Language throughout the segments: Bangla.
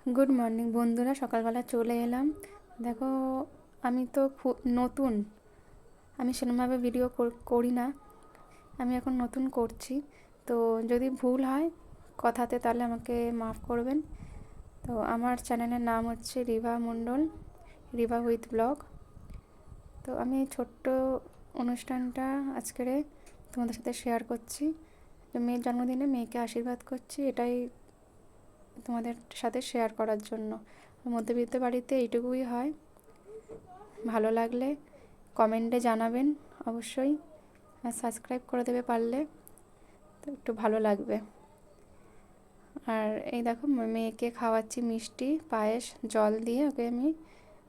গুড মর্নিং বন্ধুরা, সকালবেলা চলে এলাম। দেখো, আমি তো খুব নতুন, আমি সেরকমভাবে ভিডিও করি না। আমি এখন নতুন করছি, তো যদি ভুল হয় কথাতে তাহলে আমাকে মাফ করবেন। তো আমার চ্যানেলের নাম হচ্ছে রিভা মণ্ডল, রিভা উইথ ব্লগ। তো আমি এই ছোট্ট অনুষ্ঠানটা আজকের তোমাদের সাথে শেয়ার করছি। তো মেয়ের জন্মদিনে মেয়েকে আশীর্বাদ করছি, এটাই তোমাদের সাথে শেয়ার করার জন্য। মধ্যবিত্ত বাড়িতে এইটুকুই হয়। ভালো লাগলে কমেন্টে জানাবেন অবশ্যই, আর সাবস্ক্রাইব করে দেবে পারলে, তো একটু ভালো লাগবে। আর এই দেখো, মেয়েকে খাওয়াচ্ছি মিষ্টি পায়েস জল দিয়ে, ওকে আমি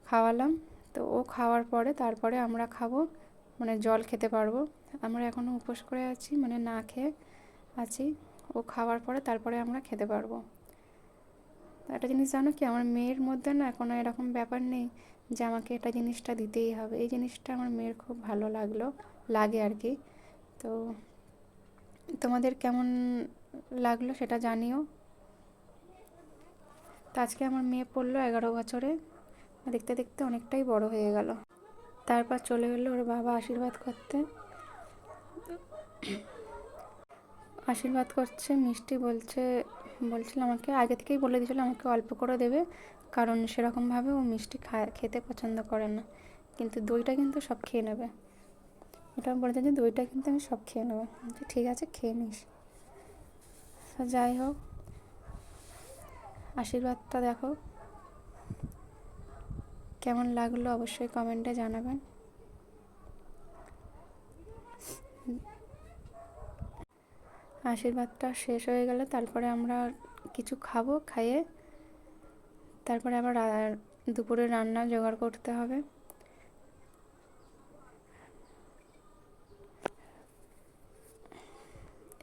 খাওয়ালাম। তো ও খাওয়ার পরে তারপরে আমরা খাবো, মানে জল খেতে পারবো। আমরা এখনও উপোস করে আছি, মানে না খেয়ে আছি। ও খাওয়ার পরে তারপরে আমরা খেতে পারবো। একটা জিনিস জানো কি, আমার মেয়ের মধ্যে না কোনো এরকম ব্যাপার নেই যে আমাকে এটা জিনিসটা দিতেই হবে। এই জিনিসটা আমার মেয়ের খুব ভালো লাগে আর কি। তো তোমাদের কেমন লাগলো সেটা জানিও। তো আজকে আমার মেয়ে পড়লো 11 বছরে, দেখতে দেখতে অনেকটাই বড় হয়ে গেল। তারপর চলে গেলো ওর বাবা আশীর্বাদ করতে, আশীর্বাদ করছে। মিষ্টি বলছিল আমাকে, আগে থেকেই বলে দিয়েছিল আমাকে অল্প করে দেবে, কারণ সেরকমভাবে ও মিষ্টি খেতে পছন্দ করে না। কিন্তু দইটা কিন্তু সব খেয়ে নেবে, এটা বলেছে যে দইটা কিন্তু আমি সব খেয়ে নেবো। ঠিক আছে, খেয়ে নিস। যাই হোক, আশীর্বাদটা দেখো কেমন লাগলো অবশ্যই কমেন্টে জানাবেন। আশীর্বাদটা শেষ হয়ে গেলে তারপরে আমরা কিছু খাবো, খাইয়ে তারপরে আবার দুপুরে রান্না জোগাড় করতে হবে।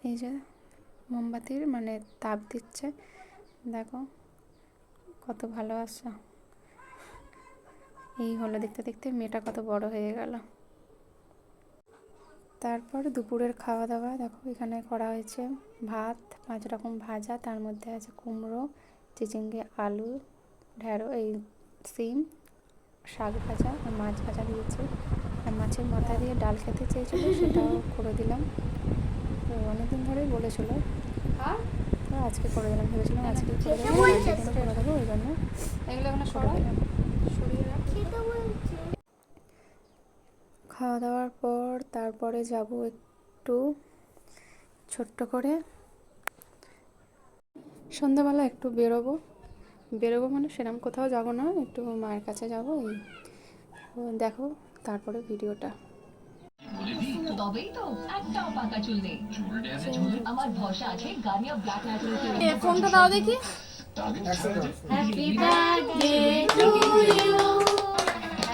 এই যে মোমবাতির মানে তাপ দিচ্ছে, দেখো কত ভালোবাসা। এই হলো, দেখতে দেখতে মেয়েটা কত বড় হয়ে গেল। তারপর দুপুরের খাওয়া দাওয়া দেখো, এখানে করা হয়েছে ভাত, 5 রকম ভাজা, তার মধ্যে আছে কুমড়ো, চিচিঙ্গে, আলু, এই সিম, শাক ভাজা আর মাছ ভাজা দিয়েছে। আর মাছের মাথা দিয়ে ডাল খেতে চেয়েছিলো, সেটাও করে দিলাম। তো অনেকদিন ধরেই বলেছিল, তো আজকে করে দিলাম, ভেবেছিলাম আজকে করে দেবো, ওই জন্য করে দিলাম। খাওয়া দাওয়ার পর তারপরে যাব একটু ছোট্ট করে সন্ধ্যাবেলা একটু বেরোবো মানে সেরকম কোথাও যাব না, একটু মায়ের কাছে যাব। এই দেখো তারপরে ভিডিওটা। তবেই তো একটাও পাকা চুল নেই। আমার ভরসা আছে গার্নিয়ার ব্ল্যাক ন্যাচারাল তেল। ফোনটা দাও দেখি। Happy birthday to you,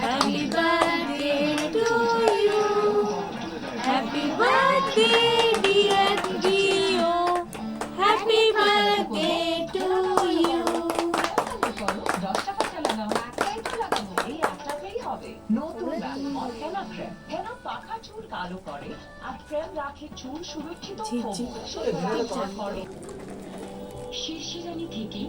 happy birthday to you, happy birthday dear প্রিয়, হ্যাপি বার্থডে টু ইউ। 10 টাকা চালানো একটাই তো লাগাবো, এই একটাতেই হবে। নতুন হেনা ক্রেম, হেনা পাকা চুল কালো করে আর ক্রেম রাখে চুল সুরক্ষিত করে। শিরশিরানি থেকে